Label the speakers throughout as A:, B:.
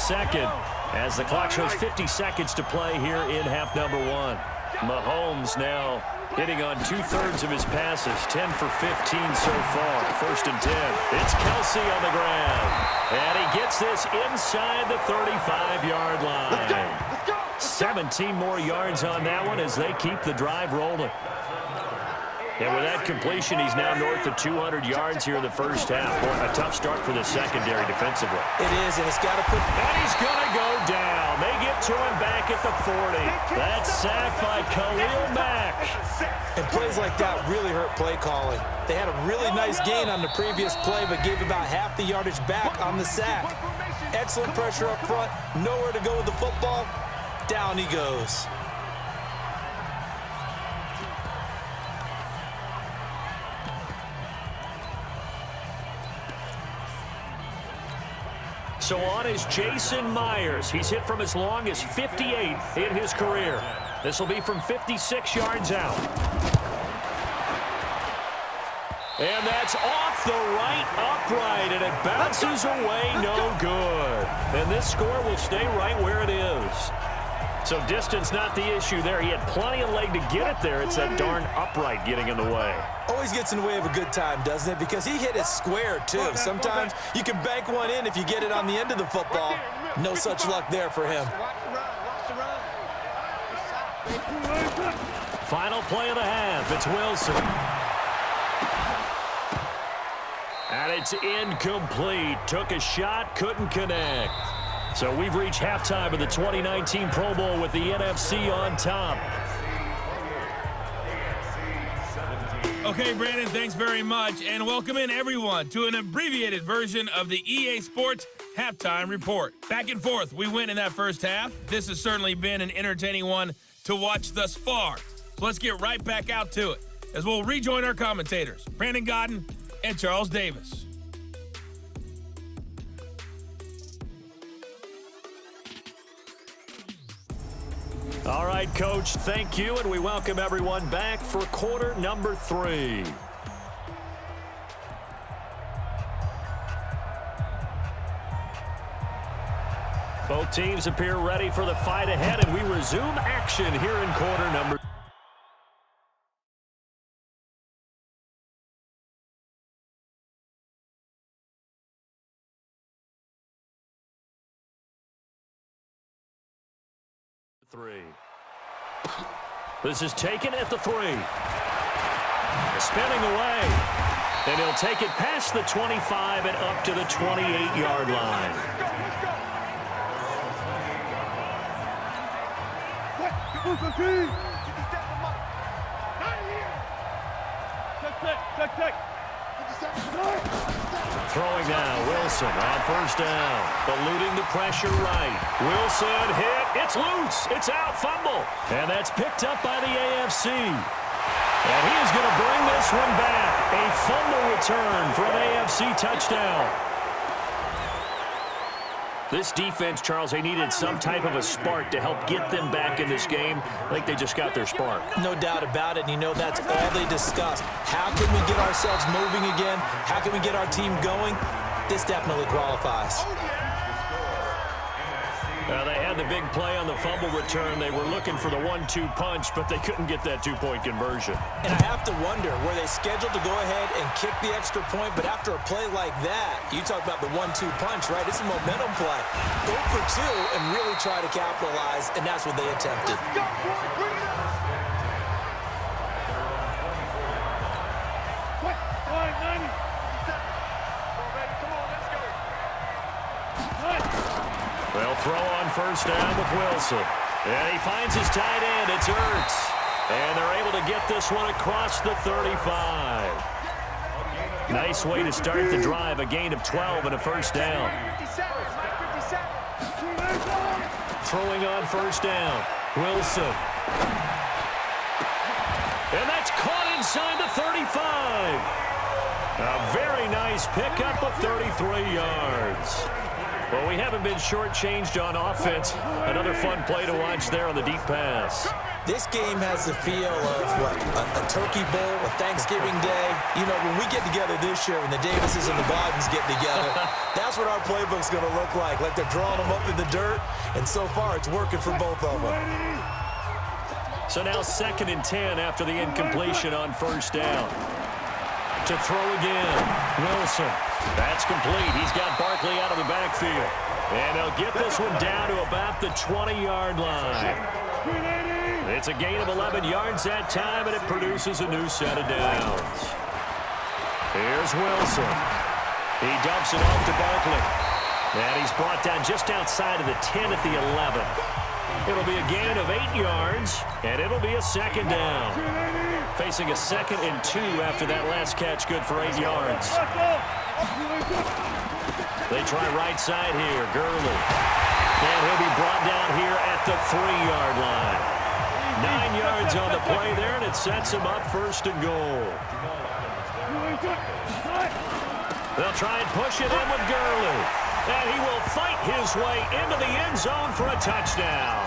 A: second as the clock shows 50 seconds to play here in half number one. Mahomes now hitting on 2/3 of his passes, 10 for 15 so far. 1st and 10. It's Kelsey on the ground. And he gets this inside the 35-yard line. 17 more yards on that one as they keep the drive rolling. And with that completion, he's now north of 200 yards here in the first half. Boy, a tough start for the secondary defensively.
B: It is, and it's got to put...
A: And he's going to go down. They get to him back at the 40. That's sacked by Khalil Mack.
B: And plays like that really hurt play calling. They had a really nice gain on the previous play, but gave about half the yardage back on the sack. Excellent pressure up front. Nowhere to go with the football. Down he goes.
A: So on is Jason Myers. He's hit from as long as 58 in his career. This will be from 56 yards out. And that's off the right upright, and it bounces away no good. And this score will stay right where it is. So distance not the issue there. He had plenty of leg to get it there. It's that darn upright getting in the way.
B: Always gets in the way of a good time, doesn't it? Because he hit it square, too. Sometimes you can bank one in if you get it on the end of the football. No such luck there for him.
A: Final play of the half. It's Wilson. And it's incomplete. Took a shot, couldn't connect. So we've reached halftime of the 2019 Pro Bowl with the NFC on top.
C: Okay, Brandon, thanks very much. And welcome in, everyone, to an abbreviated version of the EA Sports Halftime Report. Back and forth, we win in that first half. This has certainly been an entertaining one to watch thus far. So let's get right back out to it as we'll rejoin our commentators, Brandon Godden and Charles Davis.
A: All right, Coach, thank you, and we welcome everyone back for quarter number 3. Both teams appear ready for the fight ahead, and we resume action here in quarter number 3. This is taken at the 3. Spinning away. And he'll take it past the 25 and up to the 28-yard line. Throwing now, Wilson on first down. Eluding the pressure right. Wilson hit. It's loose. It's out. Fumble. And that's picked up by the AFC. And he is going to bring this one back. A fumble return for an AFC touchdown. This defense, Charles, they needed some type of a spark to help get them back in this game. I think they just got their spark.
B: No doubt about it, and you know that's all they discussed. How can we get ourselves moving again? How can we get our team going? This definitely qualifies.
A: They had the big play on the fumble return. They were looking for the 1-2 punch, but they couldn't get that two-point conversion.
B: And I have to wonder, were they scheduled to go ahead and kick the extra point? But after a play like that, you talk about the 1-2 punch, right? It's a momentum play. Go for 2 and really try to capitalize, and that's what they attempted.
A: They'll throw on first down with Wilson. And he finds his tight end. It's Ertz. And they're able to get this one across the 35. Nice way to start the drive. A gain of 12 and a first down. Throwing on first down. Wilson. And that's caught inside the 35. A very nice pickup of 33 yards. Well, we haven't been shortchanged on offense. Another fun play to watch there on the deep pass.
B: This game has the feel of, what, a turkey bowl, a Thanksgiving Day. You know, when we get together this year, when the Davises and the Bogdans get together, that's what our playbook's going to look like they're drawing them up in the dirt, and so far it's working for both of them.
A: So now 2nd and 10 after the incompletion on first down. To throw again, Wilson. That's complete. He's got Barkley out of the backfield. And they'll get this one down to about the 20-yard line. It's a gain of 11 yards that time, and it produces a new set of downs. Here's Wilson. He dumps it off to Barkley. And he's brought down just outside of the 10 at the 11. It'll be a gain of 8 yards, and it'll be a 2nd down. Facing a 2nd and 2 after that last catch, good for 8 yards. They try right side here, Gurley. And he'll be brought down here at the 3-yard line. 9 yards on the play there, and it sets him up 1st and goal. They'll try and push it in with Gurley. And he will fight his way into the end zone for a touchdown.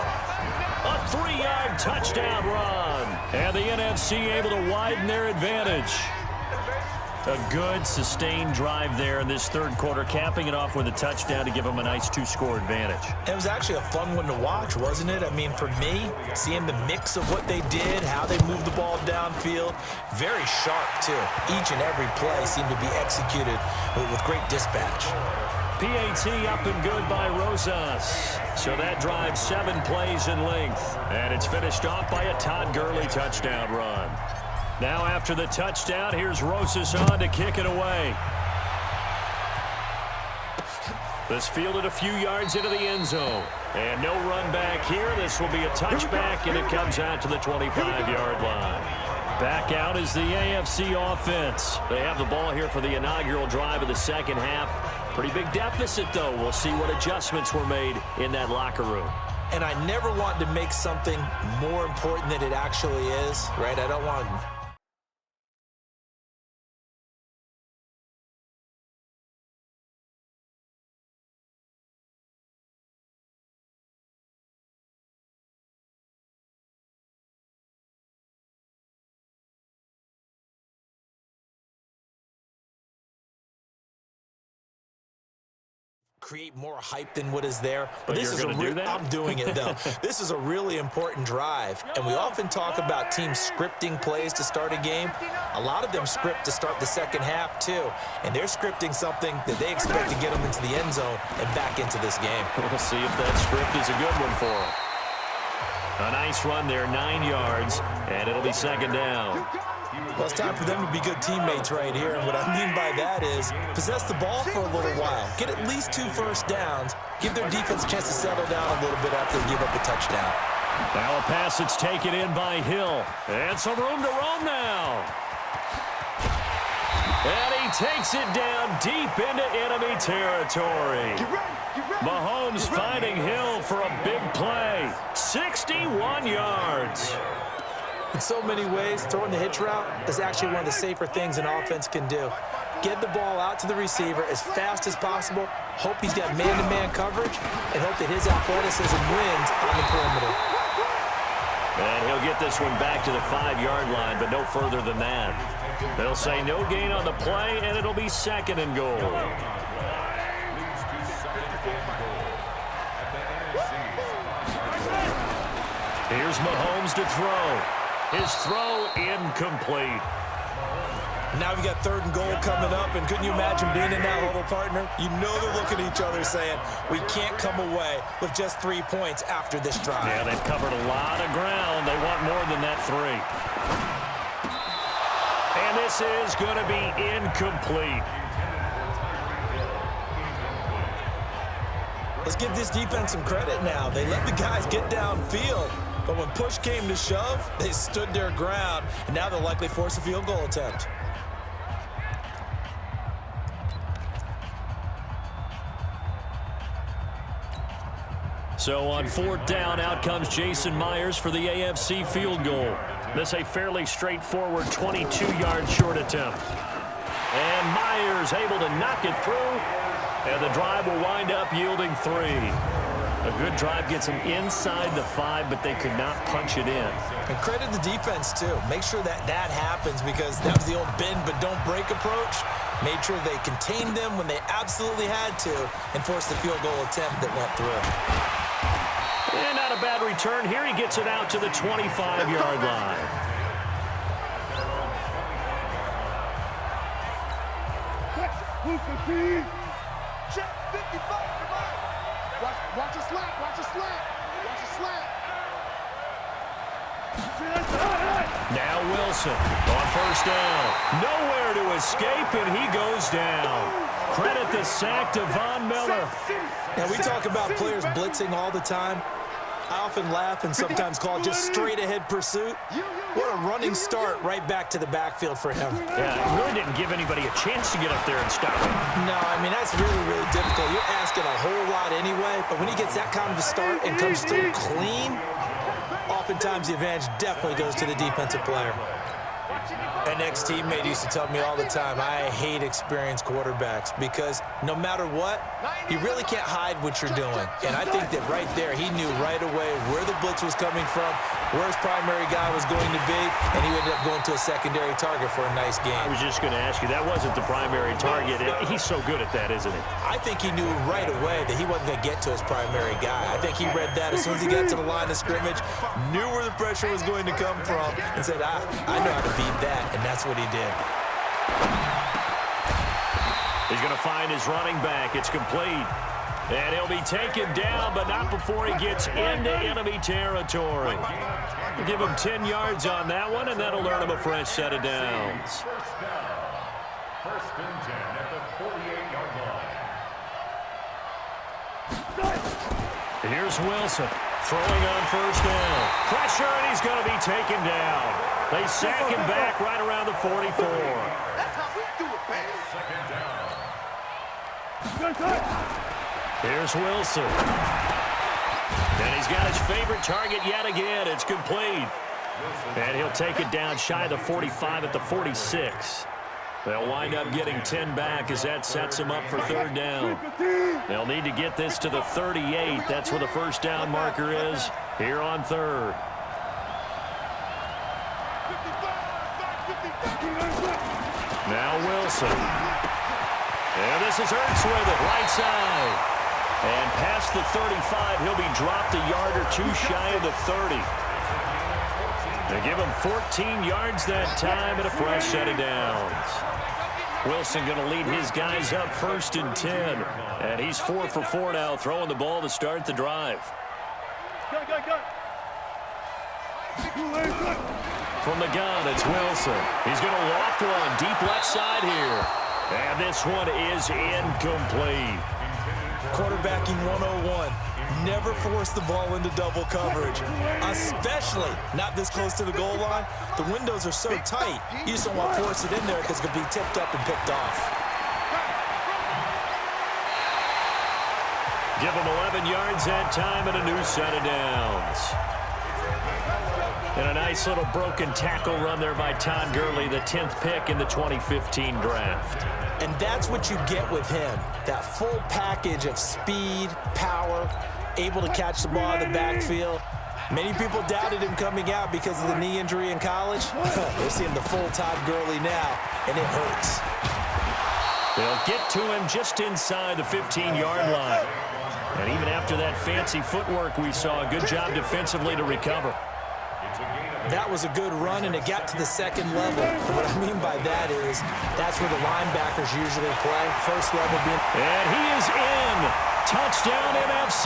A: A 3-yard touchdown run. And the NFC able to widen their advantage. A good, sustained drive there in this 3rd quarter, capping it off with a touchdown to give them a nice 2-score advantage.
B: It was actually a fun one to watch, wasn't it? I mean, for me, seeing the mix of what they did, how they moved the ball downfield, very sharp, too. Each and every play seemed to be executed with great dispatch.
A: PAT up and good by Rosas. So that drives 7 plays in length. And it's finished off by a Todd Gurley touchdown run. Now after the touchdown, here's Rosas on to kick it away. This fielded a few yards into the end zone. And no run back here. This will be a touchback, and it comes out to the 25-yard line. Back out is the AFC offense. They have the ball here for the inaugural drive of the 2nd half. Pretty big deficit, though. We'll see what adjustments were made in that locker room.
B: And I never want to make something more important than it actually is, right? I don't want to... create more hype than what is there.
A: But this is
B: I'm doing it, though. This is a really important drive, and we often talk about teams scripting plays to start a game. A lot of them script to start the 2nd half, too, and they're scripting something that they expect to get them into the end zone and back into this game.
A: We'll see if that script is a good one for them. A nice run there, 9 yards, and it'll be 2nd down.
B: Well, it's time for them to be good teammates right here, and what I mean by that is possess the ball for a little while, get at least 2 first downs, give their defense a chance to settle down a little bit after they give up a touchdown.
A: Now a pass that's taken in by Hill, and some room to roam now. And he takes it down deep into enemy territory. Mahomes finding Hill for a big play, 61 yards.
B: In so many ways, throwing the hitch route is actually one of the safer things an offense can do. Get the ball out to the receiver as fast as possible, hope he's got man-to-man coverage, and hope that his athleticism wins on the perimeter.
A: And he'll get this one back to the 5-yard line, but no further than that. They'll say no gain on the play, and it'll be 2nd and goal. Here's Mahomes to throw. His throw incomplete.
B: Now we got 3rd and goal coming up, and couldn't you imagine being in that huddle, partner? You know they're looking at each other saying, we can't come away with just 3 points after this drive.
A: Yeah, they've covered a lot of ground. They want more than that 3. And this is going to be incomplete.
B: Let's give this defense some credit now. They let the guys get downfield, but when push came to shove, they stood their ground, and now they'll likely force a field goal attempt.
A: So on 4th down, out comes Jason Myers for the AFC field goal. This a fairly straightforward 22-yard short attempt. And Myers able to knock it through. And the drive will wind up yielding 3. A good drive gets them inside the 5, but they could not punch it in.
B: And credit the defense, too. Make sure that happens, because that was the old bend but don't break approach. Made sure they contained them when they absolutely had to and forced the field goal attempt that went through.
A: And not a bad return here. He gets it out to the 25-yard line.
D: Watch a slant, watch a slant, watch a slant.
A: Now Wilson on first down. Nowhere to escape, and he goes down. Credit the sack to Von Miller.
B: Now, we talk about players blitzing all the time. I often laugh and sometimes call it just straight-ahead pursuit. What a running start right back to the backfield for him.
A: Yeah, it really didn't give anybody a chance to get up there and stop him.
B: No, I mean, that's really, really difficult. You're asking a whole lot anyway, but when he gets that kind of a start and comes through clean, oftentimes the advantage definitely goes to the defensive player. An ex-teammate used to tell me all the time, I hate experienced quarterbacks because no matter what, you really can't hide what you're doing. And I think that right there, he knew right away where the blitz was coming from, where his primary guy was going to be, and he ended up going to a secondary target for a nice game.
A: I was just going to ask you, that wasn't the primary target. He's so good at that, isn't he?
B: I think he knew right away that he wasn't going to get to his primary guy. I think he read that as soon as he got to the line of scrimmage, knew where the pressure was going to come from, and said, I know how to beat that, and that's what he did.
A: He's going to find his running back. It's complete. And he'll be taken down, but not before he gets into enemy territory. We'll give him 10 yards on that one, and that'll earn him a fresh set of downs.
D: First and 10 at the 48-yard line.
A: Here's Wilson throwing on first down. Pressure, and he's going to be taken down. They sack him back right around the 44.
D: That's how we do it, man. Second down.
A: Here's Wilson. And he's got his favorite target yet again. It's complete. And he'll take it down shy of the 45 at the 46. They'll wind up getting 10 back as that sets them up for third down. They'll need to get this to the 38. That's where the first down marker is here on third. Now Wilson. And this is Hurts with it, right side. And past the 35, he'll be dropped a yard or two shy of the 30. They give him 14 yards that time and a fresh set of downs. Wilson going to lead his guys up first and 10. And he's 4 for 4 now, throwing the ball to start the drive. From the gun, it's Wilson. He's going to loft one deep left side here. And this one is incomplete.
B: Quarterbacking 101. Never force the ball into double coverage, especially not this close to the goal line. The windows are so tight, you just don't want to force it in there because it could be tipped up and picked off.
A: Give him 11 yards that time and a new set of downs. And a nice little broken tackle run there by Todd Gurley, the 10th pick in the 2015 draft.
B: And that's what you get with him, that full package of speed, power, able to catch the ball in the backfield. Many people doubted him coming out because of the knee injury in college. They're seeing the full Todd Gurley now, and it hurts.
A: They'll get to him just inside the 15-yard line. And even after that fancy footwork we saw, a good job defensively to recover.
B: That was a good run, and it got to the second level. And what I mean by that is that's where the linebackers usually play. First level being...
A: And he is in. Touchdown, NFC.